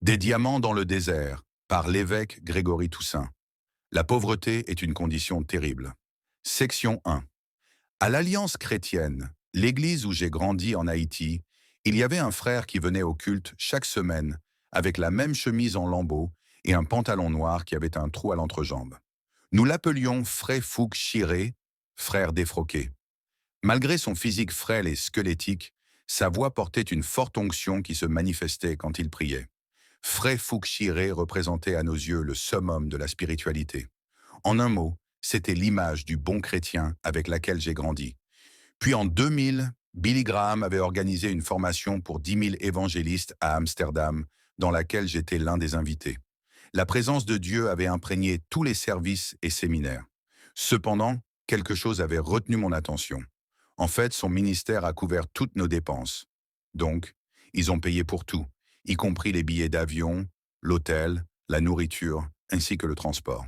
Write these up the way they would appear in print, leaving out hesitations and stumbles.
Des diamants dans le désert, par l'évêque Grégory Toussaint. La pauvreté est une condition terrible. Section 1. À l'Alliance chrétienne, l'église où j'ai grandi en Haïti, il y avait un frère qui venait au culte chaque semaine, avec la même chemise en lambeaux et un pantalon noir qui avait un trou à l'entrejambe. Nous l'appelions Frère Fouque Chiré, frère défroqué. Malgré son physique frêle et squelettique, sa voix portait une forte onction qui se manifestait quand il priait. Frère Fouque Chiré représentait à nos yeux le summum de la spiritualité. En un mot, c'était l'image du bon chrétien avec laquelle j'ai grandi. Puis en 2000, Billy Graham avait organisé une formation pour 10 000 évangélistes à Amsterdam, dans laquelle j'étais l'un des invités. La présence de Dieu avait imprégné tous les services et séminaires. Cependant, quelque chose avait retenu mon attention. En fait, son ministère a couvert toutes nos dépenses. Donc, ils ont payé pour tout, y compris les billets d'avion, l'hôtel, la nourriture, ainsi que le transport.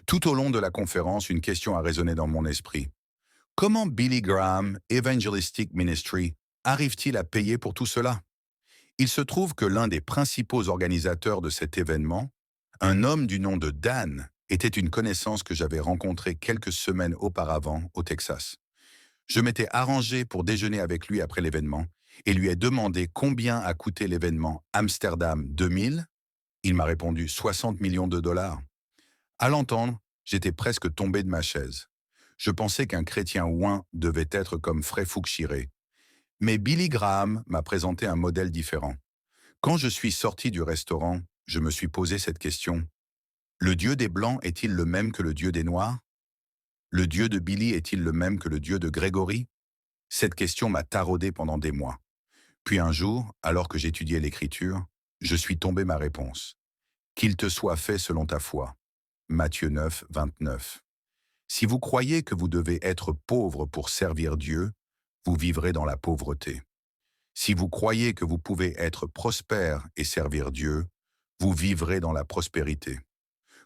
Tout au long de la conférence, une question a résonné dans mon esprit. Comment Billy Graham Evangelistic Ministry arrive-t-il à payer pour tout cela? Il se trouve que l'un des principaux organisateurs de cet événement, un homme du nom de Dan, était une connaissance que j'avais rencontrée quelques semaines auparavant au Texas. Je m'étais arrangé pour déjeuner avec lui après l'événement et lui ai demandé combien a coûté l'événement Amsterdam 2000. Il m'a répondu 60 millions de dollars. À l'entendre, j'étais presque tombé de ma chaise. Je pensais qu'un chrétien ouin devait être comme Frère Fouque Chiré. Mais Billy Graham m'a présenté un modèle différent. Quand je suis sorti du restaurant, je me suis posé cette question. Le Dieu des Blancs est-il le même que le Dieu des Noirs? Le Dieu de Billy est-il le même que le Dieu de Grégory? Cette question m'a taraudé pendant des mois. Puis un jour, alors que j'étudiais l'Écriture, je suis tombé ma réponse. Qu'il te soit fait selon ta foi. Matthieu 9, 29. Si vous croyez que vous devez être pauvre pour servir Dieu, vous vivrez dans la pauvreté. Si vous croyez que vous pouvez être prospère et servir Dieu, vous vivrez dans la prospérité.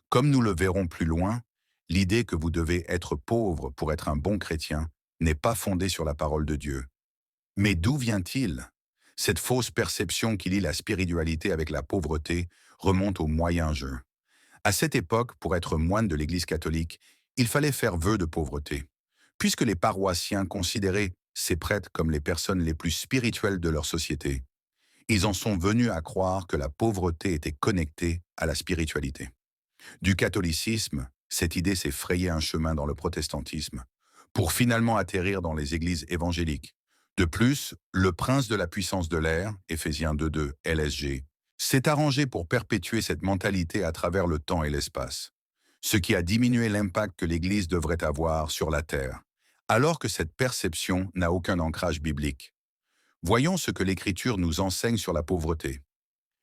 Comme nous le verrons plus loin, l'idée que vous devez être pauvre pour être un bon chrétien n'est pas fondée sur la parole de Dieu. Mais d'où vient-il? Cette fausse perception qui lie la spiritualité avec la pauvreté remonte au Moyen-Âge. À cette époque, pour être moine de l'Église catholique, il fallait faire vœu de pauvreté, puisque les paroissiens considéraient ces prêtres comme les personnes les plus spirituelles de leur société. Ils en sont venus à croire que la pauvreté était connectée à la spiritualité. Du catholicisme, cette idée s'est frayé un chemin dans le protestantisme, pour finalement atterrir dans les églises évangéliques. De plus, le prince de la puissance de l'air, Éphésiens 2.2 LSG, s'est arrangé pour perpétuer cette mentalité à travers le temps et l'espace, ce qui a diminué l'impact que l'Église devrait avoir sur la terre, alors que cette perception n'a aucun ancrage biblique. Voyons ce que l'Écriture nous enseigne sur la pauvreté.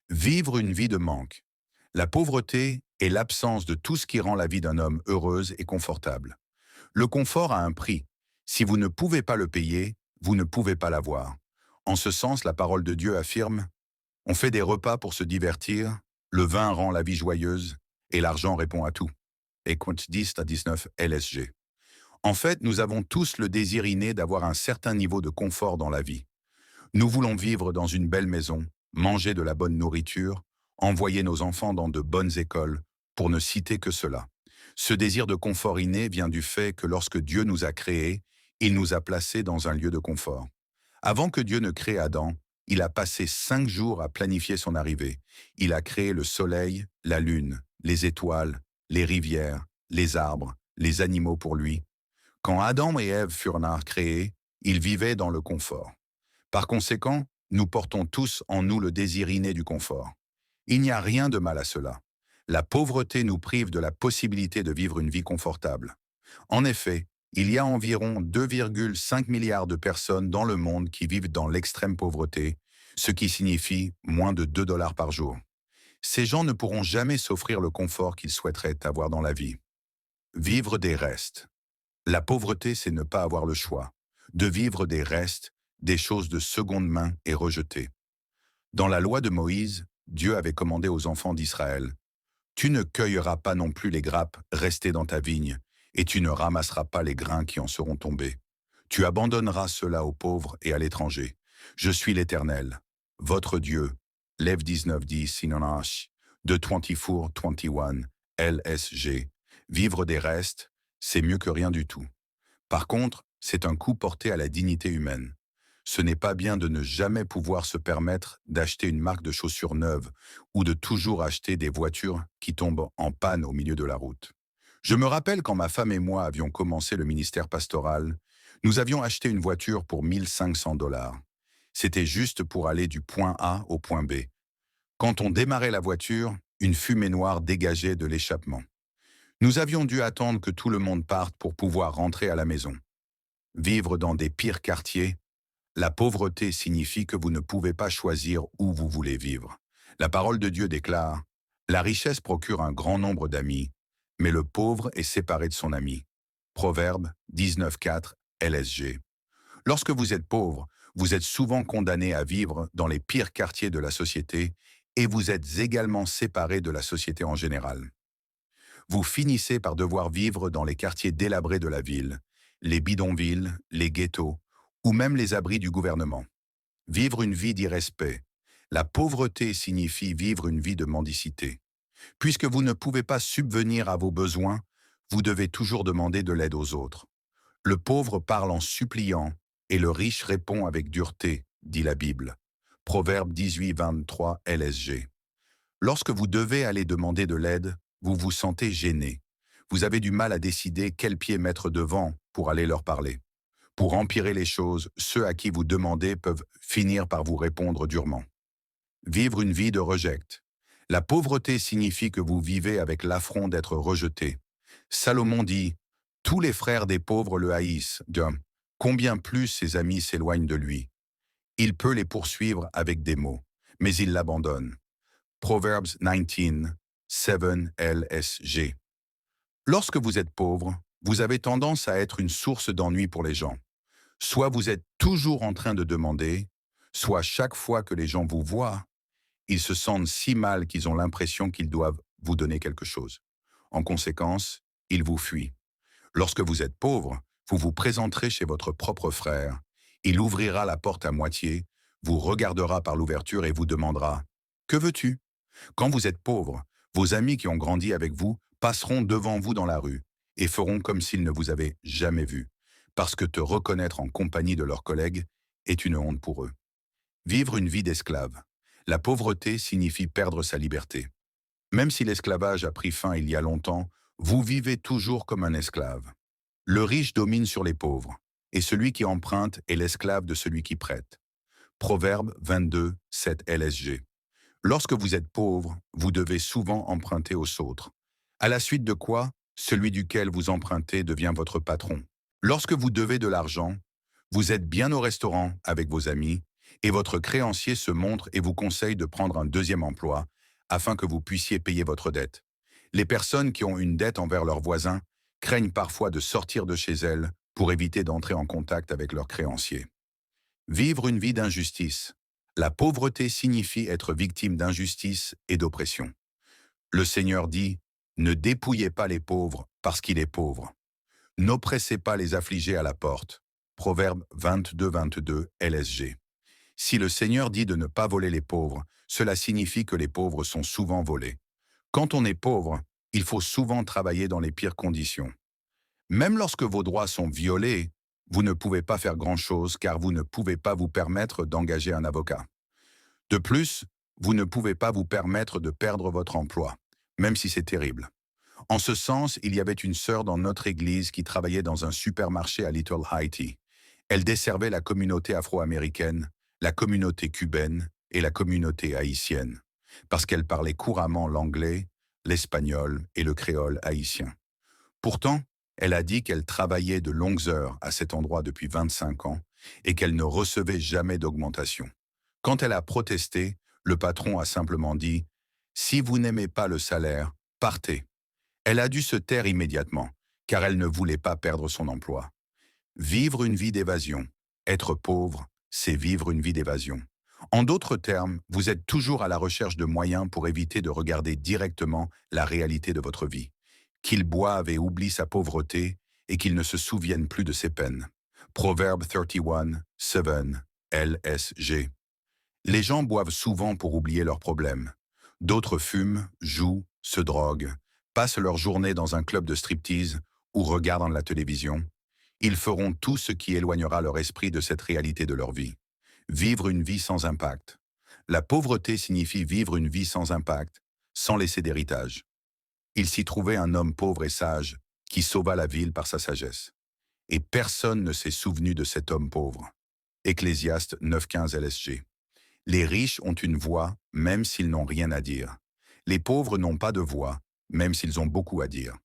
Vivre une vie de manque. La pauvreté est l'absence de tout ce qui rend la vie d'un homme heureuse et confortable. Le confort a un prix. Si vous ne pouvez pas le payer, vous ne pouvez pas l'avoir. En ce sens, la parole de Dieu affirme: on fait des repas pour se divertir, le vin rend la vie joyeuse, et l'argent répond à tout. Et compte 10 à 19 LSG. En fait, nous avons tous le désir inné d'avoir un certain niveau de confort dans la vie. Nous voulons vivre dans une belle maison, manger de la bonne nourriture, envoyer nos enfants dans de bonnes écoles, pour ne citer que cela. Ce désir de confort inné vient du fait que lorsque Dieu nous a créés, il nous a placés dans un lieu de confort. Avant que Dieu ne crée Adam, il a passé 5 jours à planifier son arrivée. Il a créé le soleil, la lune, les étoiles, les rivières, les arbres, les animaux pour lui. Quand Adam et Ève furent créés, ils vivaient dans le confort. Par conséquent, nous portons tous en nous le désir inné du confort. Il n'y a rien de mal à cela. La pauvreté nous prive de la possibilité de vivre une vie confortable. En effet, il y a environ 2,5 milliards de personnes dans le monde qui vivent dans l'extrême pauvreté, ce qui signifie moins de 2 dollars par jour. Ces gens ne pourront jamais s'offrir le confort qu'ils souhaiteraient avoir dans la vie. Vivre des restes. La pauvreté, c'est ne pas avoir le choix de vivre des restes, des choses de seconde main et rejetées. Dans la loi de Moïse, Dieu avait commandé aux enfants d'Israël: « Tu ne cueilleras pas non plus les grappes restées dans ta vigne, et tu ne ramasseras pas les grains qui en seront tombés. Tu abandonneras cela aux pauvres et à l'étranger. Je suis l'Éternel, votre Dieu, Lev 1910 Sinonach, de 24-21, LSG. Vivre des restes, c'est mieux que rien du tout. Par contre, c'est un coup porté à la dignité humaine. Ce n'est pas bien de ne jamais pouvoir se permettre d'acheter une marque de chaussures neuve ou de toujours acheter des voitures qui tombent en panne au milieu de la route. Je me rappelle quand ma femme et moi avions commencé le ministère pastoral, nous avions acheté une voiture pour 1 500 $. C'était juste pour aller du point A au point B. Quand on démarrait la voiture, une fumée noire dégageait de l'échappement. Nous avions dû attendre que tout le monde parte pour pouvoir rentrer à la maison. Vivre dans des pires quartiers, la pauvreté signifie que vous ne pouvez pas choisir où vous voulez vivre. La parole de Dieu déclare, « La richesse procure un grand nombre d'amis, mais le pauvre est séparé de son ami. » Proverbe 19.4 LSG. Lorsque vous êtes pauvre, vous êtes souvent condamné à vivre dans les pires quartiers de la société et vous êtes également séparé de la société en général. Vous finissez par devoir vivre dans les quartiers délabrés de la ville, les bidonvilles, les ghettos, ou même les abris du gouvernement. Vivre une vie d'irrespect. La pauvreté signifie vivre une vie de mendicité. Puisque vous ne pouvez pas subvenir à vos besoins, vous devez toujours demander de l'aide aux autres. Le pauvre parle en suppliant et le riche répond avec dureté, dit la Bible. Proverbe 18-23 LSG. Lorsque vous devez aller demander de l'aide, vous vous sentez gêné. Vous avez du mal à décider quel pied mettre devant pour aller leur parler. Pour empirer les choses, ceux à qui vous demandez peuvent finir par vous répondre durement. Vivre une vie de reject. La pauvreté signifie que vous vivez avec l'affront d'être rejeté. Salomon dit « Tous les frères des pauvres le haïssent, de combien plus ses amis s'éloignent de lui. Il peut les poursuivre avec des mots, mais il l'abandonne. » Proverbs 19, 7 LSG. Lorsque vous êtes pauvre, vous avez tendance à être une source d'ennui pour les gens. Soit vous êtes toujours en train de demander, soit chaque fois que les gens vous voient, ils se sentent si mal qu'ils ont l'impression qu'ils doivent vous donner quelque chose. En conséquence, ils vous fuient. Lorsque vous êtes pauvre, vous vous présenterez chez votre propre frère. Il ouvrira la porte à moitié, vous regardera par l'ouverture et vous demandera « Que veux-tu » Quand vous êtes pauvre, vos amis qui ont grandi avec vous passeront devant vous dans la rue et feront comme s'ils ne vous avaient jamais vu, parce que te reconnaître en compagnie de leurs collègues est une honte pour eux. Vivre une vie d'esclave. La pauvreté signifie perdre sa liberté. Même si l'esclavage a pris fin il y a longtemps, vous vivez toujours comme un esclave. Le riche domine sur les pauvres, et celui qui emprunte est l'esclave de celui qui prête. Proverbe 22, 7 LSG. Lorsque vous êtes pauvre, vous devez souvent emprunter aux autres. À la suite de quoi, celui duquel vous empruntez devient votre patron. Lorsque vous devez de l'argent, vous êtes bien au restaurant avec vos amis et votre créancier se montre et vous conseille de prendre un deuxième emploi afin que vous puissiez payer votre dette. Les personnes qui ont une dette envers leurs voisins craignent parfois de sortir de chez elles pour éviter d'entrer en contact avec leurs créanciers. Vivre une vie d'injustice. La pauvreté signifie être victime d'injustice et d'oppression. Le Seigneur dit « Ne dépouillez pas les pauvres parce qu'il est pauvre. N'oppressez pas les affligés à la porte. » Proverbe 22-22 LSG. Si le Seigneur dit de ne pas voler les pauvres, cela signifie que les pauvres sont souvent volés. Quand on est pauvre, il faut souvent travailler dans les pires conditions. Même lorsque vos droits sont violés, vous ne pouvez pas faire grand-chose car vous ne pouvez pas vous permettre d'engager un avocat. De plus, vous ne pouvez pas vous permettre de perdre votre emploi, même si c'est terrible. En ce sens, il y avait une sœur dans notre église qui travaillait dans un supermarché à Little Haiti. Elle desservait la communauté afro-américaine, la communauté cubaine et la communauté haïtienne, parce qu'elle parlait couramment l'anglais, l'espagnol et le créole haïtien. Pourtant, elle a dit qu'elle travaillait de longues heures à cet endroit depuis 25 ans et qu'elle ne recevait jamais d'augmentation. Quand elle a protesté, le patron a simplement dit « Si vous n'aimez pas le salaire, partez ». Elle a dû se taire immédiatement, car elle ne voulait pas perdre son emploi. Vivre une vie d'évasion. Être pauvre, c'est vivre une vie d'évasion. En d'autres termes, vous êtes toujours à la recherche de moyens pour éviter de regarder directement la réalité de votre vie. Qu'il boive et oublie sa pauvreté et qu'il ne se souvienne plus de ses peines. Proverbe 31, 7, LSG. Les gens boivent souvent pour oublier leurs problèmes. D'autres fument, jouent, se droguent, passent leur journée dans un club de striptease ou regardent la télévision. Ils feront tout ce qui éloignera leur esprit de cette réalité de leur vie. Vivre une vie sans impact. La pauvreté signifie vivre une vie sans impact, sans laisser d'héritage. Il s'y trouvait un homme pauvre et sage qui sauva la ville par sa sagesse. Et personne ne s'est souvenu de cet homme pauvre. Ecclésiaste 9.15 LSG. Les riches ont une voix, même s'ils n'ont rien à dire. Les pauvres n'ont pas de voix, même s'ils ont beaucoup à dire.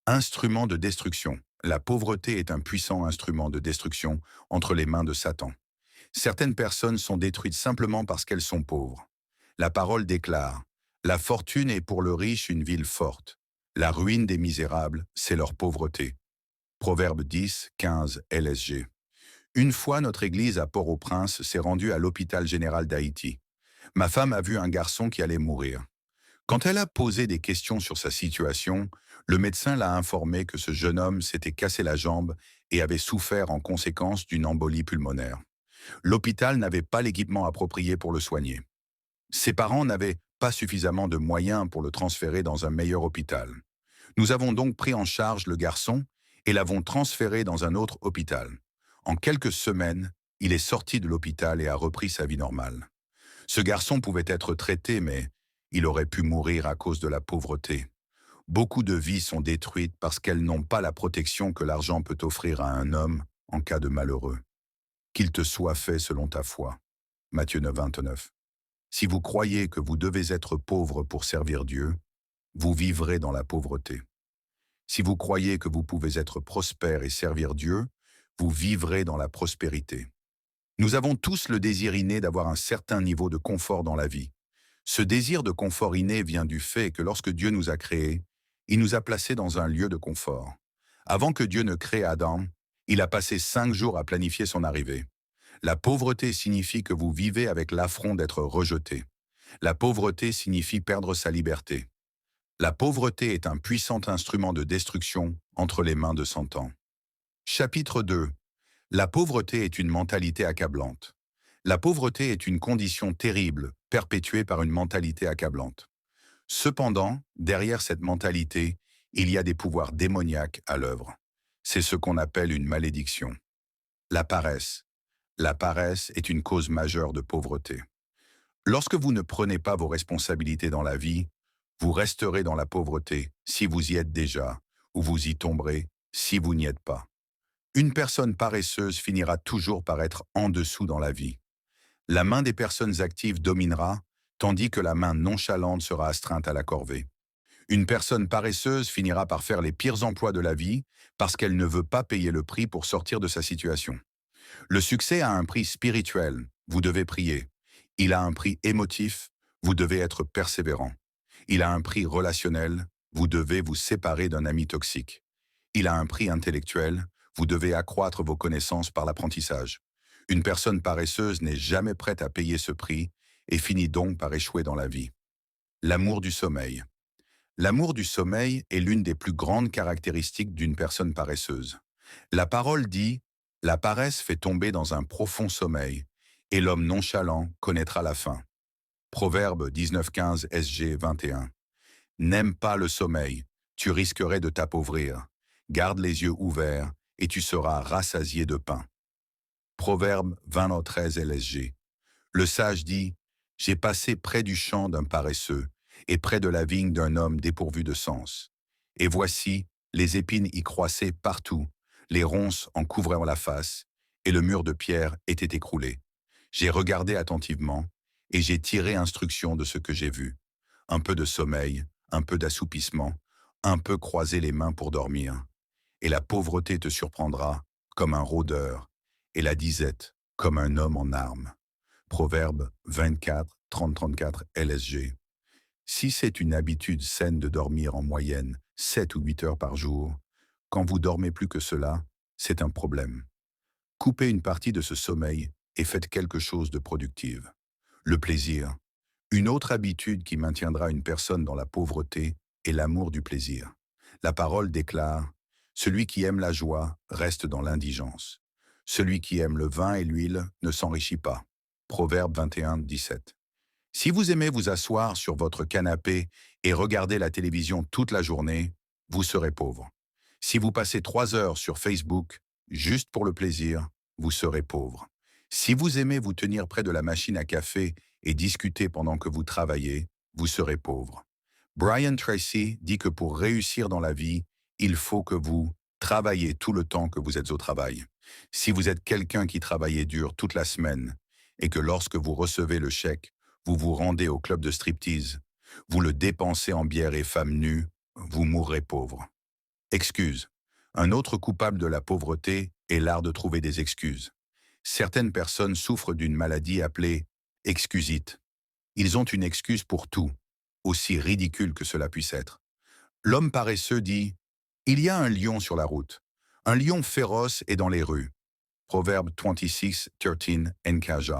Instrument de destruction. La pauvreté est un puissant instrument de destruction entre les mains de Satan. Certaines personnes sont détruites simplement parce qu'elles sont pauvres. La parole déclare: la fortune est pour le riche une ville forte. La ruine des misérables, c'est leur pauvreté. Proverbe 10.15 LSG. Une fois, notre église à Port-au-Prince s'est rendue à l'hôpital général d'Haïti. Ma femme a vu un garçon qui allait mourir. Quand elle a posé des questions sur sa situation, le médecin l'a informé que ce jeune homme s'était cassé la jambe et avait souffert en conséquence d'une embolie pulmonaire. L'hôpital n'avait pas l'équipement approprié pour le soigner. Ses parents n'avaient pas suffisamment de moyens pour le transférer dans un meilleur hôpital. Nous avons donc pris en charge le garçon et l'avons transféré dans un autre hôpital. En quelques semaines, il est sorti de l'hôpital et a repris sa vie normale. Ce garçon pouvait être traité, mais il aurait pu mourir à cause de la pauvreté. Beaucoup de vies sont détruites parce qu'elles n'ont pas la protection que l'argent peut offrir à un homme en cas de malheureux. Qu'il te soit fait selon ta foi. Matthieu 9.29. Si vous croyez que vous devez être pauvre pour servir Dieu, vous vivrez dans la pauvreté. Si vous croyez que vous pouvez être prospère et servir Dieu, vous vivrez dans la prospérité. Nous avons tous le désir inné d'avoir un certain niveau de confort dans la vie. Ce désir de confort inné vient du fait que lorsque Dieu nous a créés, il nous a placés dans un lieu de confort. Avant que Dieu ne crée Adam, il a passé 5 jours à planifier son arrivée. La pauvreté signifie que vous vivez avec l'affront d'être rejeté. La pauvreté signifie perdre sa liberté. La pauvreté est un puissant instrument de destruction entre les mains de Satan. Chapitre 2. La pauvreté est une mentalité accablante. La pauvreté est une condition terrible, perpétuée par une mentalité accablante. Cependant, derrière cette mentalité, il y a des pouvoirs démoniaques à l'œuvre. C'est ce qu'on appelle une malédiction. La paresse. La paresse est une cause majeure de pauvreté. Lorsque vous ne prenez pas vos responsabilités dans la vie, vous resterez dans la pauvreté si vous y êtes déjà, ou vous y tomberez si vous n'y êtes pas. Une personne paresseuse finira toujours par être en dessous dans la vie. La main des personnes actives dominera, tandis que la main nonchalante sera astreinte à la corvée. Une personne paresseuse finira par faire les pires emplois de la vie parce qu'elle ne veut pas payer le prix pour sortir de sa situation. Le succès a un prix spirituel, vous devez prier. Il a un prix émotif, vous devez être persévérant. Il a un prix relationnel, vous devez vous séparer d'un ami toxique. Il a un prix intellectuel, vous devez accroître vos connaissances par l'apprentissage. Une personne paresseuse n'est jamais prête à payer ce prix et finit donc par échouer dans la vie. L'amour du sommeil. L'amour du sommeil est l'une des plus grandes caractéristiques d'une personne paresseuse. La parole dit: la paresse fait tomber dans un profond sommeil, et l'homme nonchalant connaîtra la fin. Proverbe 19.15 SG 21. N'aime pas le sommeil, tu risquerais de t'appauvrir. Garde les yeux ouverts, et tu seras rassasié de pain. Proverbe 20.13 LSG. Le sage dit: j'ai passé près du champ d'un paresseux, et près de la vigne d'un homme dépourvu de sens. Et voici, les épines y croissaient partout, les ronces en couvraient la face, et le mur de pierre était écroulé. J'ai regardé attentivement, et j'ai tiré instruction de ce que j'ai vu. Un peu de sommeil, un peu d'assoupissement, un peu croiser les mains pour dormir. Et la pauvreté te surprendra comme un rôdeur, et la disette comme un homme en armes. Proverbe 24, 30-34 LSG. Si c'est une habitude saine de dormir en moyenne 7 ou 8 heures par jour, quand vous dormez plus que cela, c'est un problème. Coupez une partie de ce sommeil et faites quelque chose de productif. Le plaisir. Une autre habitude qui maintiendra une personne dans la pauvreté est l'amour du plaisir. La parole déclare: celui qui aime la joie reste dans l'indigence. Celui qui aime le vin et l'huile ne s'enrichit pas. Proverbe 21, 17. Si vous aimez vous asseoir sur votre canapé et regarder la télévision toute la journée, vous serez pauvre. Si vous passez 3 heures sur Facebook, juste pour le plaisir, vous serez pauvre. Si vous aimez vous tenir près de la machine à café et discuter pendant que vous travaillez, vous serez pauvre. Brian Tracy dit que pour réussir dans la vie, il faut que vous travaillez tout le temps que vous êtes au travail. Si vous êtes quelqu'un qui travaillait dur toute la semaine et que lorsque vous recevez le chèque, vous vous rendez au club de striptease, vous le dépensez en bière et femmes nues, vous mourrez pauvre. Excuse. Un autre coupable de la pauvreté est l'art de trouver des excuses. Certaines personnes souffrent d'une maladie appelée excusite. Ils ont une excuse pour tout, aussi ridicule que cela puisse être. L'homme paresseux dit « Il y a un lion sur la route. Un lion féroce est dans les rues. » Proverbe 26:13 NKJ.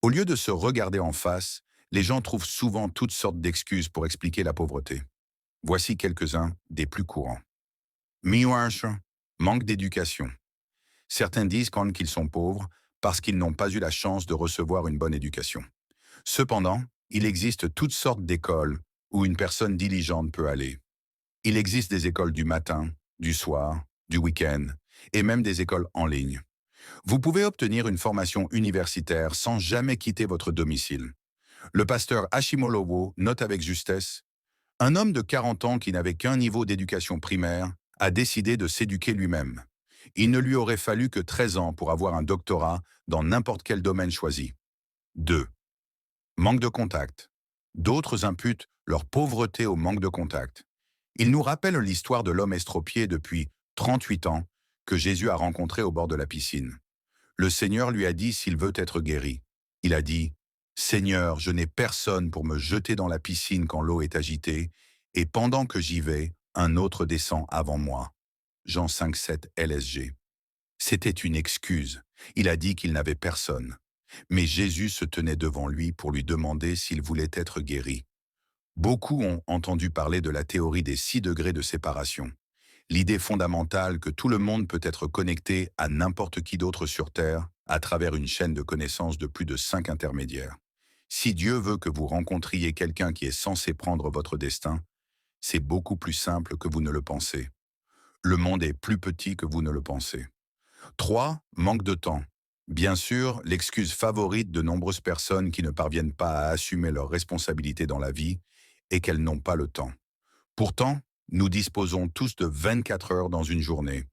Au lieu de se regarder en face, les gens trouvent souvent toutes sortes d'excuses pour expliquer la pauvreté. Voici quelques-uns des plus courants. Miłość, manque d'éducation. Certains disent quand qu'ils sont pauvres parce qu'ils n'ont pas eu la chance de recevoir une bonne éducation. Cependant, il existe toutes sortes d'écoles où une personne diligente peut aller. Il existe des écoles du matin, du soir, du week-end et même des écoles en ligne. Vous pouvez obtenir une formation universitaire sans jamais quitter votre domicile. Le pasteur Hashimolowo note avec justesse « Un homme de 40 ans qui n'avait qu'un niveau d'éducation primaire a décidé de s'éduquer lui-même. Il ne lui aurait fallu que 13 ans pour avoir un doctorat dans n'importe quel domaine choisi. » 2. Manque de contact. D'autres imputent leur pauvreté au manque de contact. Ils nous rappellent l'histoire de l'homme estropié depuis 38 ans que Jésus a rencontré au bord de la piscine. Le Seigneur lui a dit s'il veut être guéri. Il a dit « Seigneur, je n'ai personne pour me jeter dans la piscine quand l'eau est agitée, et pendant que j'y vais, un autre descend avant moi. » Jean 5,7 LSG. C'était une excuse. Il a dit qu'il n'avait personne. Mais Jésus se tenait devant lui pour lui demander s'il voulait être guéri. Beaucoup ont entendu parler de la théorie des 6 degrés de séparation. L'idée fondamentale que tout le monde peut être connecté à n'importe qui d'autre sur Terre à travers une chaîne de connaissances de plus de 5 intermédiaires. Si Dieu veut que vous rencontriez quelqu'un qui est censé prendre votre destin, c'est beaucoup plus simple que vous ne le pensez. Le monde est plus petit que vous ne le pensez. 3. Manque de temps. Bien sûr, l'excuse favorite de nombreuses personnes qui ne parviennent pas à assumer leurs responsabilités dans la vie est qu'elles n'ont pas le temps. Pourtant, nous disposons tous de 24 heures dans une journée.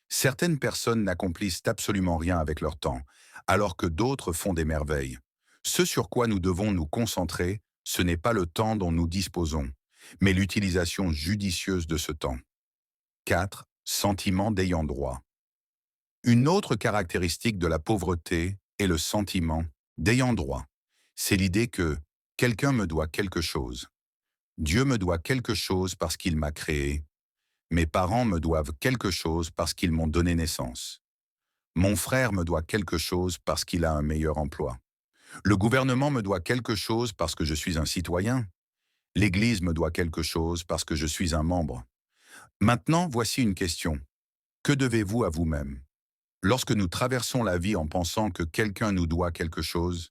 Certaines personnes n'accomplissent absolument rien avec leur temps, alors que d'autres font des merveilles. Ce sur quoi nous devons nous concentrer, ce n'est pas le temps dont nous disposons, mais l'utilisation judicieuse de ce temps. 4. Sentiment d'ayant droit. Une autre caractéristique de la pauvreté est le sentiment d'ayant droit. C'est l'idée que quelqu'un me doit quelque chose. Dieu me doit quelque chose parce qu'il m'a créé. Mes parents me doivent quelque chose parce qu'ils m'ont donné naissance. Mon frère me doit quelque chose parce qu'il a un meilleur emploi. Le gouvernement me doit quelque chose parce que je suis un citoyen. L'Église me doit quelque chose parce que je suis un membre. Maintenant, voici une question. Que devez-vous à vous-même? Lorsque nous traversons la vie en pensant que quelqu'un nous doit quelque chose,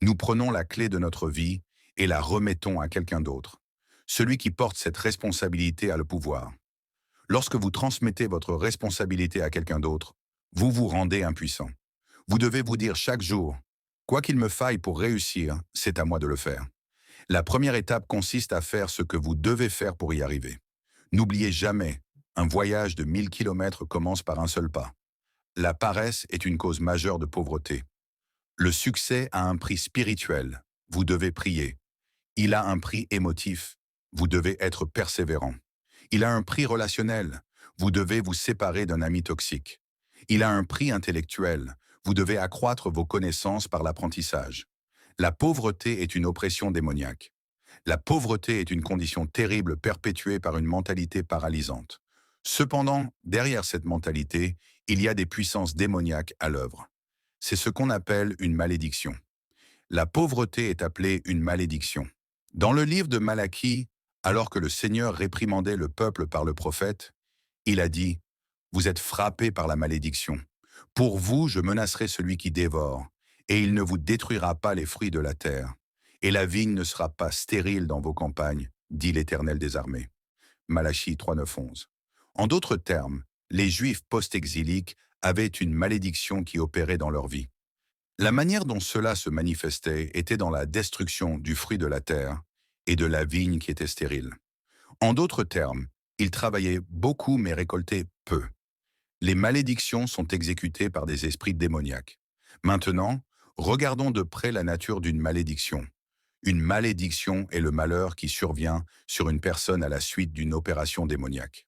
nous prenons la clé de notre vie et la remettons à quelqu'un d'autre. Celui qui porte cette responsabilité a le pouvoir. Lorsque vous transmettez votre responsabilité à quelqu'un d'autre, vous vous rendez impuissant. Vous devez vous dire chaque jour, quoi qu'il me faille pour réussir, c'est à moi de le faire. La première étape consiste à faire ce que vous devez faire pour y arriver. N'oubliez jamais, un voyage de 1000 km commence par un seul pas. La paresse est une cause majeure de pauvreté. Le succès a un prix spirituel. Vous devez prier. Il a un prix émotif. Vous devez être persévérant. Il a un prix relationnel. Vous devez vous séparer d'un ami toxique. Il a un prix intellectuel. Vous devez accroître vos connaissances par l'apprentissage. La pauvreté est une oppression démoniaque. La pauvreté est une condition terrible perpétuée par une mentalité paralysante. Cependant, derrière cette mentalité, il y a des puissances démoniaques à l'œuvre. C'est ce qu'on appelle une malédiction. La pauvreté est appelée une malédiction. Dans le livre de Malachie, alors que le Seigneur réprimandait le peuple par le prophète, il a dit « Vous êtes frappés par la malédiction. Pour vous, je menacerai celui qui dévore, et il ne vous détruira pas les fruits de la terre, et la vigne ne sera pas stérile dans vos campagnes, dit l'Éternel des armées. Malachie 3, 9, 11. En d'autres termes, les Juifs post-exiliques avaient une malédiction qui opérait dans leur vie. La manière dont cela se manifestait était dans la destruction du fruit de la terre et de la vigne qui était stérile. En d'autres termes, ils travaillaient beaucoup mais récoltaient peu. Les malédictions sont exécutées par des esprits démoniaques. Maintenant, regardons de près la nature d'une malédiction. Une malédiction est le malheur qui survient sur une personne à la suite d'une opération démoniaque.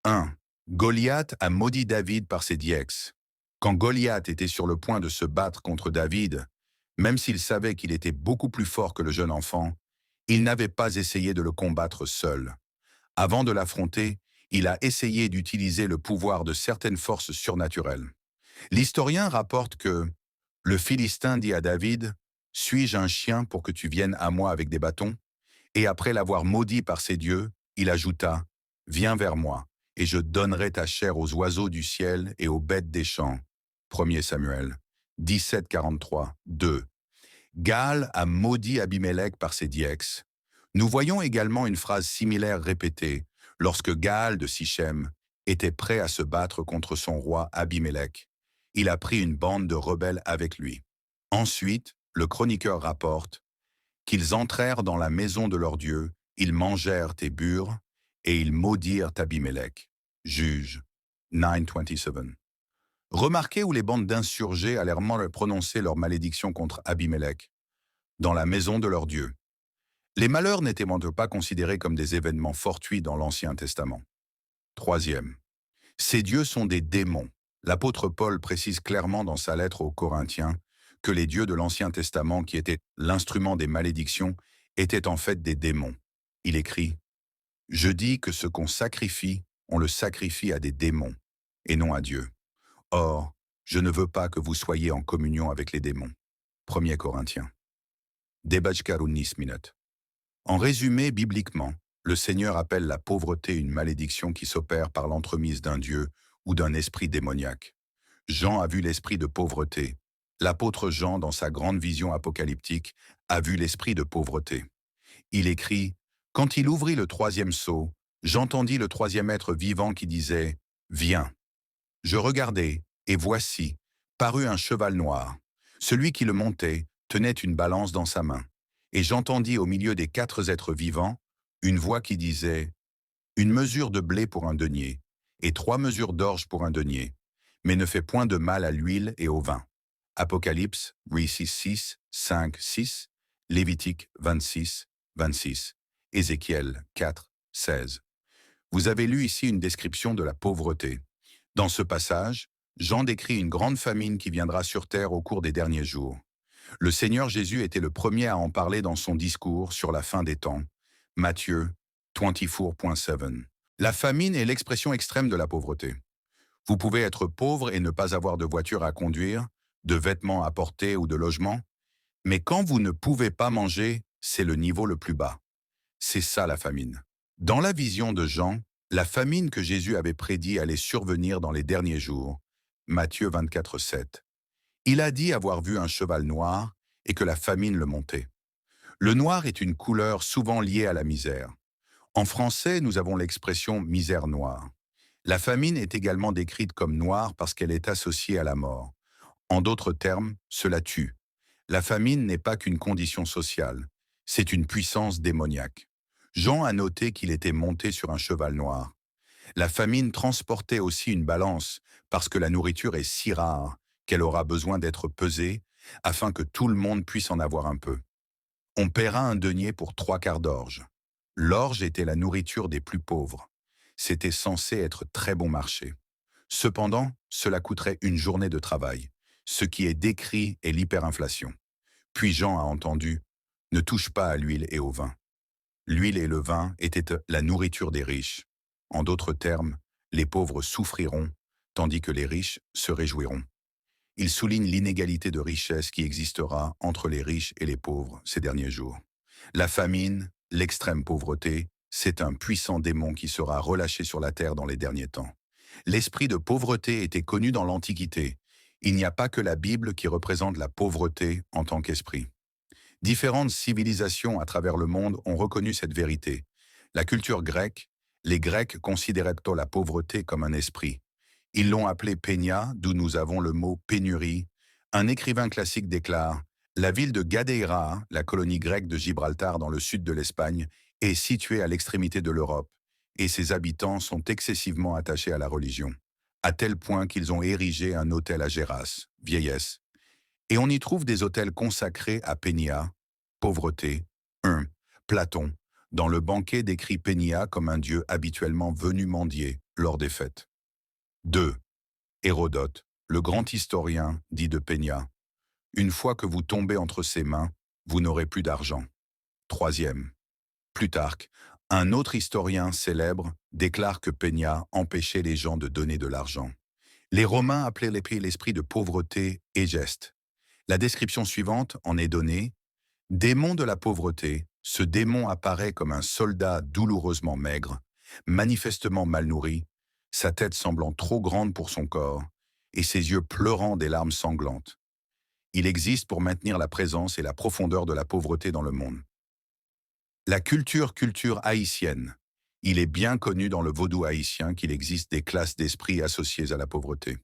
1. Goliath a maudit David par ses dièx. Quand Goliath était sur le point de se battre contre David, même s'il savait qu'il était beaucoup plus fort que le jeune enfant, il n'avait pas essayé de le combattre seul. Avant de l'affronter, il a essayé d'utiliser le pouvoir de certaines forces surnaturelles. L'historien rapporte que le Philistin dit à David « Suis-je un chien pour que tu viennes à moi avec des bâtons ?» Et après l'avoir maudit par ses dieux, il ajouta « Viens vers moi, et je donnerai ta chair aux oiseaux du ciel et aux bêtes des champs. » 1 Samuel 17, 43, 2. Gaal a maudit Abimelech par ses dièx. Nous voyons également une phrase similaire répétée lorsque Gaal de Sichem était prêt à se battre contre son roi Abimelech. Il a pris une bande de rebelles avec lui. Ensuite, le chroniqueur rapporte qu'ils entrèrent dans la maison de leur Dieu, ils mangèrent et burent, et ils maudirent Abimelech. Juge 9:27. Remarquez où les bandes d'insurgés allèrent prononcer leur malédiction contre Abimelech, dans la maison de leur Dieu. Les malheurs n'étaient pas considérés comme des événements fortuits dans l'Ancien Testament. Troisième, ces dieux sont des démons. L'apôtre Paul précise clairement dans sa lettre aux Corinthiens que les dieux de l'Ancien Testament, qui étaient l'instrument des malédictions, étaient en fait des démons. Il écrit « Je dis que ce qu'on sacrifie, on le sacrifie à des démons, et non à Dieu. Or, je ne veux pas que vous soyez en communion avec les démons. » 1 Corinthiens. Debajkarunis minute. En résumé, bibliquement, le Seigneur appelle la pauvreté une malédiction qui s'opère par l'entremise d'un Dieu ou d'un esprit démoniaque. Jean a vu l'esprit de pauvreté. L'apôtre Jean, dans sa grande vision apocalyptique, a vu l'esprit de pauvreté. Il écrit « Quand il ouvrit le troisième sceau, j'entendis le troisième être vivant qui disait « Viens ». Je regardai, et voici, parut un cheval noir. Celui qui le montait tenait une balance dans sa main. Et j'entendis au milieu des 4 êtres vivants une voix qui disait « Une mesure de blé pour un denier, et 3 mesures d'orge pour un denier, mais ne fais point de mal à l'huile et au vin. » Apocalypse, 6, 5, 6, Lévitique 26, 26, Ézéchiel 4, 16. Vous avez lu ici une description de la pauvreté. Dans ce passage, Jean décrit une grande famine qui viendra sur terre au cours des derniers jours. Le Seigneur Jésus était le premier à en parler dans son discours sur la fin des temps. Matthieu 24.7. La famine est l'expression extrême de la pauvreté. Vous pouvez être pauvre et ne pas avoir de voiture à conduire, de vêtements à porter ou de logement, mais quand vous ne pouvez pas manger, c'est le niveau le plus bas. C'est ça la famine. Dans la vision de Jean, la famine que Jésus avait prédit allait survenir dans les derniers jours. Matthieu 24.7. Il a dit avoir vu un cheval noir et que la famine le montait. Le noir est une couleur souvent liée à la misère. En français, nous avons l'expression « misère noire ». La famine est également décrite comme noire parce qu'elle est associée à la mort. En d'autres termes, cela tue. La famine n'est pas qu'une condition sociale, c'est une puissance démoniaque. Jean a noté qu'il était monté sur un cheval noir. La famine transportait aussi une balance parce que la nourriture est si rare qu'elle aura besoin d'être pesée afin que tout le monde puisse en avoir un peu. On paiera un denier pour 3 quarts d'orge. L'orge était la nourriture des plus pauvres. C'était censé être très bon marché. Cependant, cela coûterait une journée de travail. Ce qui est décrit est l'hyperinflation. Puis Jean a entendu « Ne touche pas à l'huile et au vin ». L'huile et le vin étaient la nourriture des riches. En d'autres termes, les pauvres souffriront, tandis que les riches se réjouiront. Il souligne l'inégalité de richesse qui existera entre les riches et les pauvres ces derniers jours. La famine, l'extrême pauvreté, c'est un puissant démon qui sera relâché sur la terre dans les derniers temps. L'esprit de pauvreté était connu dans l'Antiquité. Il n'y a pas que la Bible qui représente la pauvreté en tant qu'esprit. Différentes civilisations à travers le monde ont reconnu cette vérité. La culture grecque, les Grecs considéraient plutôt la pauvreté comme un esprit. Ils l'ont appelé pénia, d'où nous avons le mot pénurie. Un écrivain classique déclare: la ville de Gadeira, la colonie grecque de Gibraltar dans le sud de l'Espagne, est située à l'extrémité de l'Europe, et ses habitants sont excessivement attachés à la religion, à tel point qu'ils ont érigé un autel à Géras, vieillesse. Et on y trouve des autels consacrés à Pénia, pauvreté. 1. Platon, dans le banquet décrit Pénia comme un dieu habituellement venu mendier lors des fêtes. 2. Hérodote, le grand historien, dit de Pénia: une fois que vous tombez entre ses mains, vous n'aurez plus d'argent. 3. Plutarque, un autre historien célèbre, déclare que Pénia empêchait les gens de donner de l'argent. Les Romains appelaient l'esprit de pauvreté égeste. La description suivante en est donnée: démon de la pauvreté, ce démon apparaît comme un soldat douloureusement maigre, manifestement mal nourri, sa tête semblant trop grande pour son corps, et ses yeux pleurant des larmes sanglantes. Il existe pour maintenir la présence et la profondeur de la pauvreté dans le monde. La culture haïtienne. Il est bien connu dans le vaudou haïtien qu'il existe des classes d'esprits associées à la pauvreté.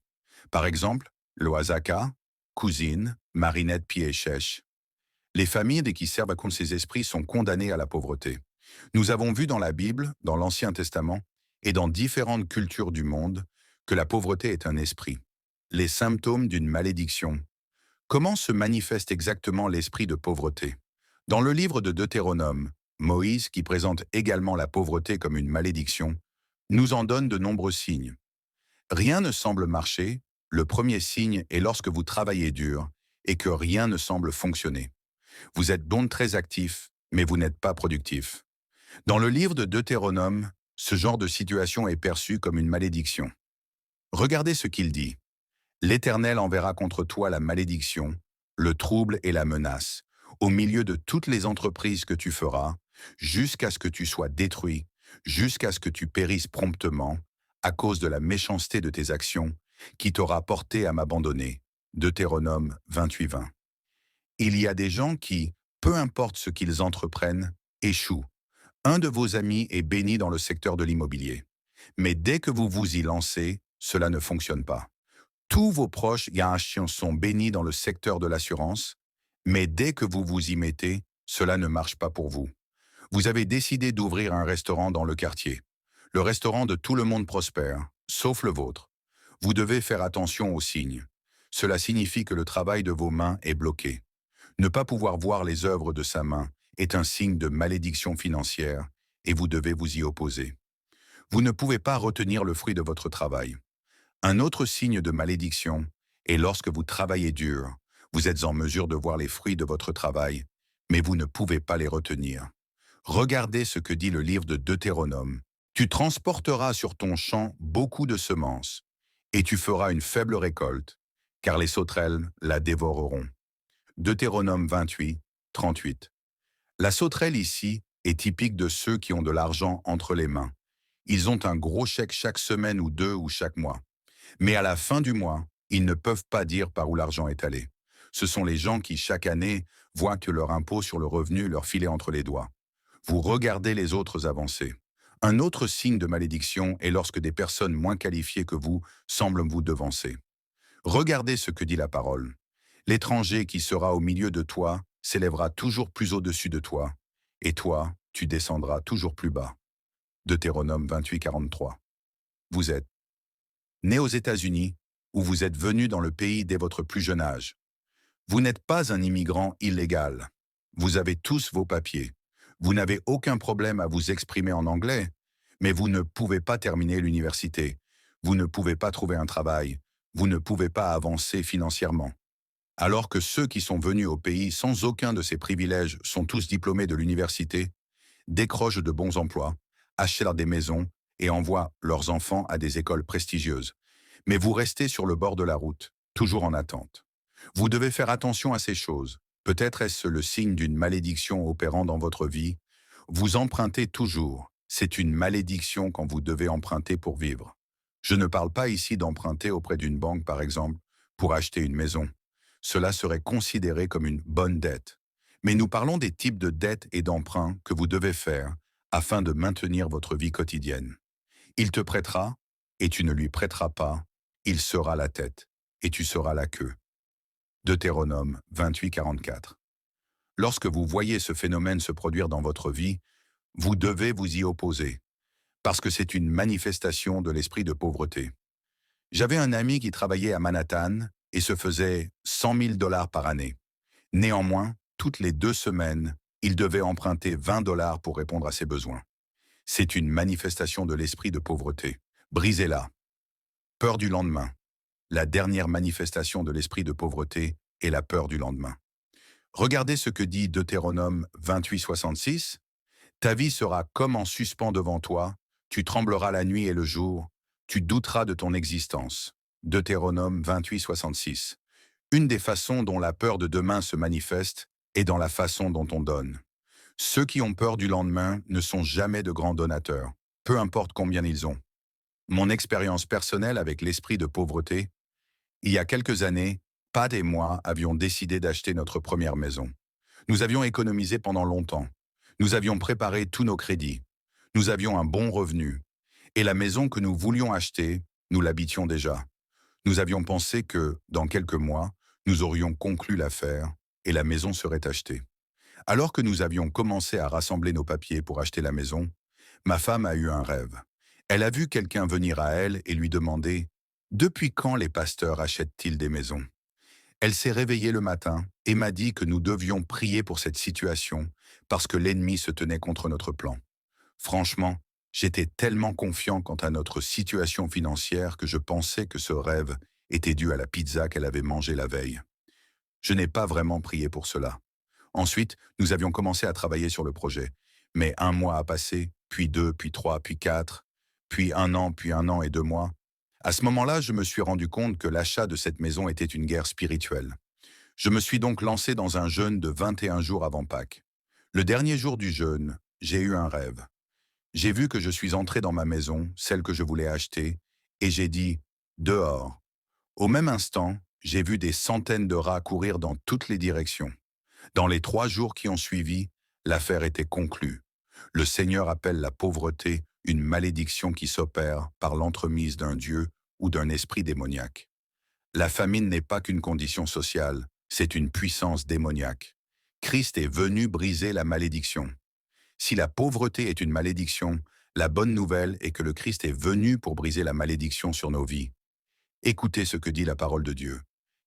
Par exemple, l'Oaxaca, Cousine, Marinette Pied-Chèche. Les familles qui servent contre ces esprits sont condamnées à la pauvreté. Nous avons vu dans la Bible, dans l'Ancien Testament et dans différentes cultures du monde que la pauvreté est un esprit. Les symptômes d'une malédiction. Comment se manifeste exactement l'esprit de pauvreté? Dans le livre de Deutéronome, Moïse, qui présente également la pauvreté comme une malédiction, nous en donne de nombreux signes. Rien ne semble marcher. Le premier signe est lorsque vous travaillez dur et que rien ne semble fonctionner. Vous êtes donc très actif, mais vous n'êtes pas productif. Dans le livre de Deutéronome, ce genre de situation est perçu comme une malédiction. Regardez ce qu'il dit. L'Éternel enverra contre toi la malédiction, le trouble et la menace, au milieu de toutes les entreprises que tu feras, jusqu'à ce que tu sois détruit, jusqu'à ce que tu périsses promptement, à cause de la méchanceté de tes actions, qui t'aura porté à m'abandonner. Deutéronome 28:20. Il y a des gens qui, peu importe ce qu'ils entreprennent, échouent. Un de vos amis est béni dans le secteur de l'immobilier. Mais dès que vous vous y lancez, cela ne fonctionne pas. Tous vos proches sont bénis dans le secteur de l'assurance, mais dès que vous vous y mettez, cela ne marche pas pour vous. Vous avez décidé d'ouvrir un restaurant dans le quartier. Le restaurant de tout le monde prospère, sauf le vôtre. Vous devez faire attention aux signes. Cela signifie que le travail de vos mains est bloqué. Ne pas pouvoir voir les œuvres de sa main est un signe de malédiction financière et vous devez vous y opposer. Vous ne pouvez pas retenir le fruit de votre travail. Un autre signe de malédiction est lorsque vous travaillez dur, vous êtes en mesure de voir les fruits de votre travail, mais vous ne pouvez pas les retenir. Regardez ce que dit le livre de Deutéronome. Tu transporteras sur ton champ beaucoup de semences, et tu feras une faible récolte, car les sauterelles la dévoreront. Deutéronome 28, 38. La sauterelle ici est typique de ceux qui ont de l'argent entre les mains. Ils ont un gros chèque chaque semaine ou deux ou chaque mois. Mais à la fin du mois, ils ne peuvent pas dire par où l'argent est allé. Ce sont les gens qui, chaque année, voient que leur impôt sur le revenu leur filait entre les doigts. Vous regardez les autres avancer. Un autre signe de malédiction est lorsque des personnes moins qualifiées que vous semblent vous devancer. Regardez ce que dit la parole. L'étranger qui sera au milieu de toi s'élèvera toujours plus au-dessus de toi, et toi, tu descendras toujours plus bas. Deutéronome 28, 43. Vous êtes né aux États-Unis, ou vous êtes venu dans le pays dès votre plus jeune âge. Vous n'êtes pas un immigrant illégal. Vous avez tous vos papiers. Vous n'avez aucun problème à vous exprimer en anglais, mais vous ne pouvez pas terminer l'université. Vous ne pouvez pas trouver un travail. Vous ne pouvez pas avancer financièrement. Alors que ceux qui sont venus au pays sans aucun de ces privilèges sont tous diplômés de l'université, décrochent de bons emplois, achètent des maisons et envoient leurs enfants à des écoles prestigieuses. Mais vous restez sur le bord de la route, toujours en attente. Vous devez faire attention à ces choses. Peut-être est-ce le signe d'une malédiction opérant dans votre vie. Vous empruntez toujours. C'est une malédiction quand vous devez emprunter pour vivre. Je ne parle pas ici d'emprunter auprès d'une banque, par exemple, pour acheter une maison. Cela serait considéré comme une bonne dette. Mais nous parlons des types de dettes et d'emprunts que vous devez faire afin de maintenir votre vie quotidienne. Il te prêtera et tu ne lui prêteras pas. Il sera la tête et tu seras la queue. Deutéronome 28:44. Lorsque vous voyez ce phénomène se produire dans votre vie, vous devez vous y opposer, parce que c'est une manifestation de l'esprit de pauvreté. J'avais un ami qui travaillait à Manhattan et se faisait 100 000 dollars par année. Néanmoins, toutes les 2 semaines, il devait emprunter 20 dollars pour répondre à ses besoins. C'est une manifestation de l'esprit de pauvreté. Brisez-la. Peur du lendemain. La dernière manifestation de l'esprit de pauvreté est la peur du lendemain. Regardez ce que dit Deutéronome 28:66. Ta vie sera comme en suspens devant toi, tu trembleras la nuit et le jour, tu douteras de ton existence. Deutéronome 28:66. Une des façons dont la peur de demain se manifeste est dans la façon dont on donne. Ceux qui ont peur du lendemain ne sont jamais de grands donateurs, peu importe combien ils ont. Mon expérience personnelle avec l'esprit de pauvreté, il y a quelques années, Pat et moi avions décidé d'acheter notre première maison. Nous avions économisé pendant longtemps. Nous avions préparé tous nos crédits. Nous avions un bon revenu. Et la maison que nous voulions acheter, nous l'habitions déjà. Nous avions pensé que, dans quelques mois, nous aurions conclu l'affaire et la maison serait achetée. Alors que nous avions commencé à rassembler nos papiers pour acheter la maison, ma femme a eu un rêve. Elle a vu quelqu'un venir à elle et lui demander « Depuis quand les pasteurs achètent-ils des maisons ?» Elle s'est réveillée le matin et m'a dit que nous devions prier pour cette situation parce que l'ennemi se tenait contre notre plan. Franchement, j'étais tellement confiant quant à notre situation financière que je pensais que ce rêve était dû à la pizza qu'elle avait mangée la veille. Je n'ai pas vraiment prié pour cela. Ensuite, nous avions commencé à travailler sur le projet. Mais 1 mois a passé, puis 2, puis 3, puis 4, puis 1 an, puis 1 an et 2 mois. À ce moment-là, je me suis rendu compte que l'achat de cette maison était une guerre spirituelle. Je me suis donc lancé dans un jeûne de 21 jours avant Pâques. Le dernier jour du jeûne, j'ai eu un rêve. J'ai vu que je suis entré dans ma maison, celle que je voulais acheter, et j'ai dit « dehors ». Au même instant, j'ai vu des centaines de rats courir dans toutes les directions. Dans les 3 jours qui ont suivi, l'affaire était conclue. Le Seigneur appelle la pauvreté une malédiction qui s'opère par l'entremise d'un Dieu ou d'un esprit démoniaque. La famine n'est pas qu'une condition sociale, c'est une puissance démoniaque. Christ est venu briser la malédiction. Si la pauvreté est une malédiction, la bonne nouvelle est que le Christ est venu pour briser la malédiction sur nos vies. Écoutez ce que dit la parole de Dieu.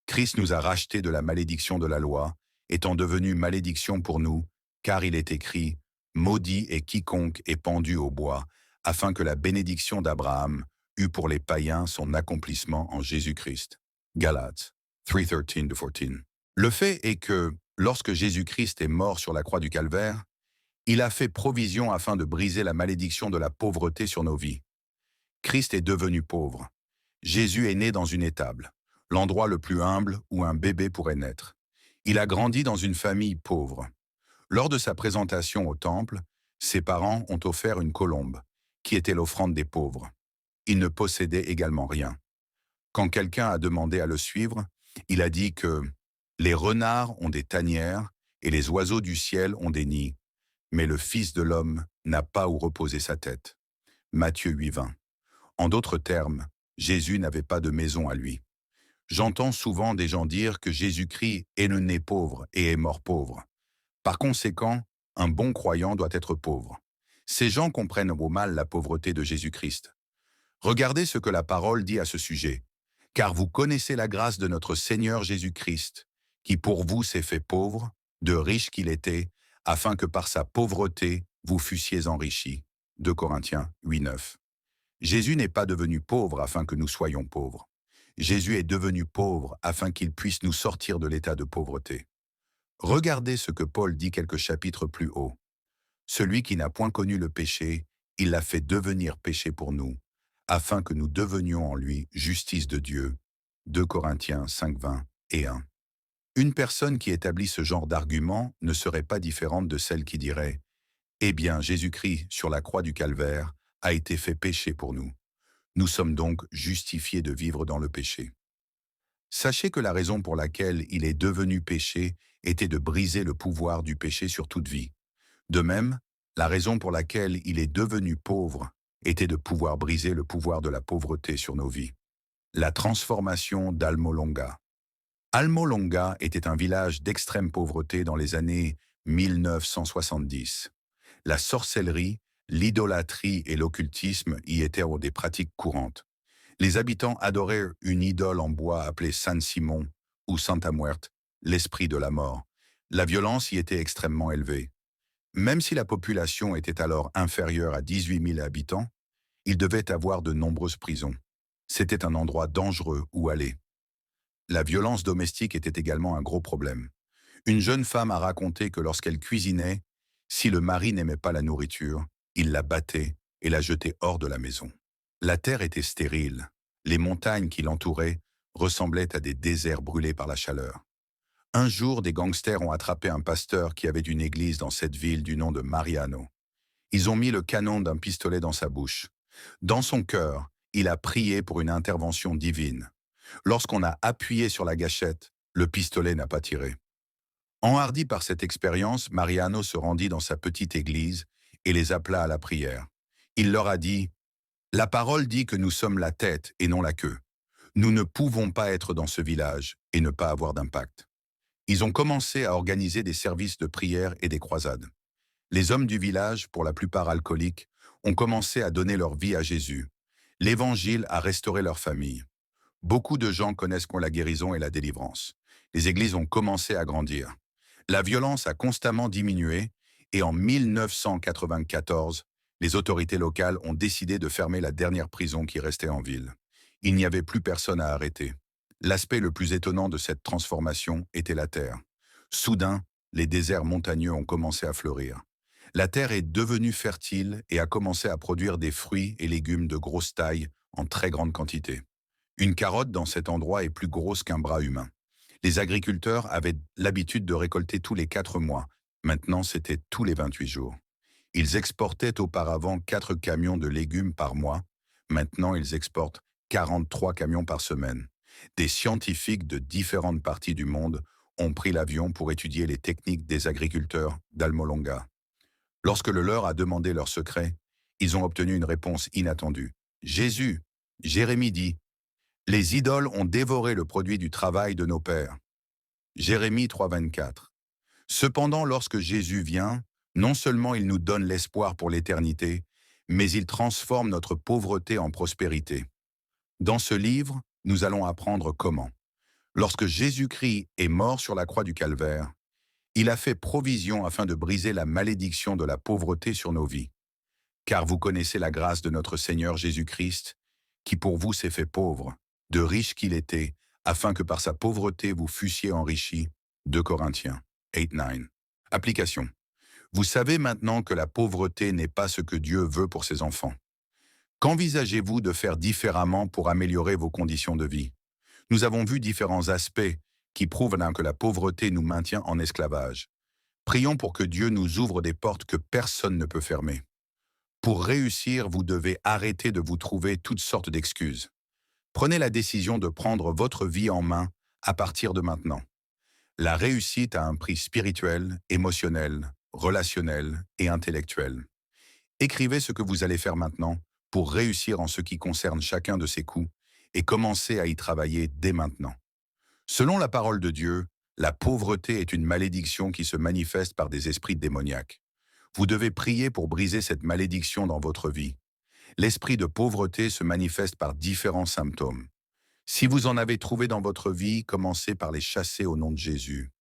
Christ nous a rachetés de la malédiction de la loi, étant devenu malédiction pour nous, car il est écrit « Maudit est quiconque est pendu au bois », afin que la bénédiction d'Abraham eût pour les païens son accomplissement en Jésus-Christ. Galates 3:13-14. Le fait est que, lorsque Jésus-Christ est mort sur la croix du Calvaire, il a fait provision afin de briser la malédiction de la pauvreté sur nos vies. Christ est devenu pauvre. Jésus est né dans une étable, l'endroit le plus humble où un bébé pourrait naître. Il a grandi dans une famille pauvre. Lors de sa présentation au temple, ses parents ont offert une colombe, qui était l'offrande des pauvres. Il ne possédait également rien. Quand quelqu'un a demandé à le suivre, il a dit que « Les renards ont des tanières et les oiseaux du ciel ont des nids, mais le Fils de l'homme n'a pas où reposer sa tête. » Matthieu 8:20. En d'autres termes, Jésus n'avait pas de maison à lui. J'entends souvent des gens dire que Jésus-Christ est le né pauvre et est mort pauvre. Par conséquent, un bon croyant doit être pauvre. Ces gens comprennent au mal la pauvreté de Jésus-Christ. Regardez ce que la parole dit à ce sujet. « Car vous connaissez la grâce de notre Seigneur Jésus-Christ, qui pour vous s'est fait pauvre, de riche qu'il était, afin que par sa pauvreté vous fussiez enrichis. » 2 Corinthiens 8:9. Jésus n'est pas devenu pauvre afin que nous soyons pauvres. Jésus est devenu pauvre afin qu'il puisse nous sortir de l'état de pauvreté. Regardez ce que Paul dit quelques chapitres plus haut. Celui qui n'a point connu le péché, il l'a fait devenir péché pour nous, afin que nous devenions en lui justice de Dieu. 2 Corinthiens 5:20 et 1. Une personne qui établit ce genre d'argument ne serait pas différente de celle qui dirait « Eh bien, Jésus-Christ, sur la croix du Calvaire, a été fait péché pour nous. Nous sommes donc justifiés de vivre dans le péché. » Sachez que la raison pour laquelle il est devenu péché était de briser le pouvoir du péché sur toute vie. De même, la raison pour laquelle il est devenu pauvre était de pouvoir briser le pouvoir de la pauvreté sur nos vies. La transformation d'Almolonga. Almolonga était un village d'extrême pauvreté dans les années 1970. La sorcellerie, l'idolâtrie et l'occultisme y étaient des pratiques courantes. Les habitants adoraient une idole en bois appelée San Simon ou Santa Muerte, l'esprit de la mort. La violence y était extrêmement élevée. Même si la population était alors inférieure à 18 000 habitants, il devait avoir de nombreuses prisons. C'était un endroit dangereux où aller. La violence domestique était également un gros problème. Une jeune femme a raconté que lorsqu'elle cuisinait, si le mari n'aimait pas la nourriture, il la battait et la jetait hors de la maison. La terre était stérile. Les montagnes qui l'entouraient ressemblaient à des déserts brûlés par la chaleur. Un jour, des gangsters ont attrapé un pasteur qui avait une église dans cette ville du nom de Mariano. Ils ont mis le canon d'un pistolet dans sa bouche. Dans son cœur, il a prié pour une intervention divine. Lorsqu'on a appuyé sur la gâchette, le pistolet n'a pas tiré. Enhardi par cette expérience, Mariano se rendit dans sa petite église et les appela à la prière. Il leur a dit « La parole dit que nous sommes la tête et non la queue. Nous ne pouvons pas être dans ce village et ne pas avoir d'impact. » Ils ont commencé à organiser des services de prière et des croisades. Les hommes du village, pour la plupart alcooliques, ont commencé à donner leur vie à Jésus. L'Évangile a restauré leur famille. Beaucoup de gens connaissent la guérison et la délivrance. Les églises ont commencé à grandir. La violence a constamment diminué et en 1994, les autorités locales ont décidé de fermer la dernière prison qui restait en ville. Il n'y avait plus personne à arrêter. L'aspect le plus étonnant de cette transformation était la terre. Soudain, les déserts montagneux ont commencé à fleurir. La terre est devenue fertile et a commencé à produire des fruits et légumes de grosse taille en très grande quantité. Une carotte dans cet endroit est plus grosse qu'un bras humain. Les agriculteurs avaient l'habitude de récolter tous les 4 mois. Maintenant, c'était tous les 28 jours. Ils exportaient auparavant 4 camions de légumes par mois. Maintenant, ils exportent 43 camions par semaine. Des scientifiques de différentes parties du monde ont pris l'avion pour étudier les techniques des agriculteurs d'Almolonga. Lorsque le leur a demandé leur secret, ils ont obtenu une réponse inattendue. Jésus, Jérémie dit, « Les idoles ont dévoré le produit du travail de nos pères. » Jérémie 3,24. Cependant, lorsque Jésus vient, non seulement il nous donne l'espoir pour l'éternité, mais il transforme notre pauvreté en prospérité. Dans ce livre, nous allons apprendre comment. Lorsque Jésus-Christ est mort sur la croix du Calvaire, il a fait provision afin de briser la malédiction de la pauvreté sur nos vies. Car vous connaissez la grâce de notre Seigneur Jésus-Christ, qui pour vous s'est fait pauvre, de riche qu'il était, afin que par sa pauvreté vous fussiez enrichis. 2 Corinthiens 8-9. Application. Vous savez maintenant que la pauvreté n'est pas ce que Dieu veut pour ses enfants. Qu'envisagez-vous de faire différemment pour améliorer vos conditions de vie? Nous avons vu différents aspects qui prouvent que la pauvreté nous maintient en esclavage. Prions pour que Dieu nous ouvre des portes que personne ne peut fermer. Pour réussir, vous devez arrêter de vous trouver toutes sortes d'excuses. Prenez la décision de prendre votre vie en main à partir de maintenant. La réussite a un prix spirituel, émotionnel, relationnel et intellectuel. Écrivez ce que vous allez faire maintenant pour réussir en ce qui concerne chacun de ces coups et commencez à y travailler dès maintenant. Selon la parole de Dieu, la pauvreté est une malédiction qui se manifeste par des esprits démoniaques. Vous devez prier pour briser cette malédiction dans votre vie. L'esprit de pauvreté se manifeste par différents symptômes. Si vous en avez trouvé dans votre vie, commencez par les chasser au nom de Jésus.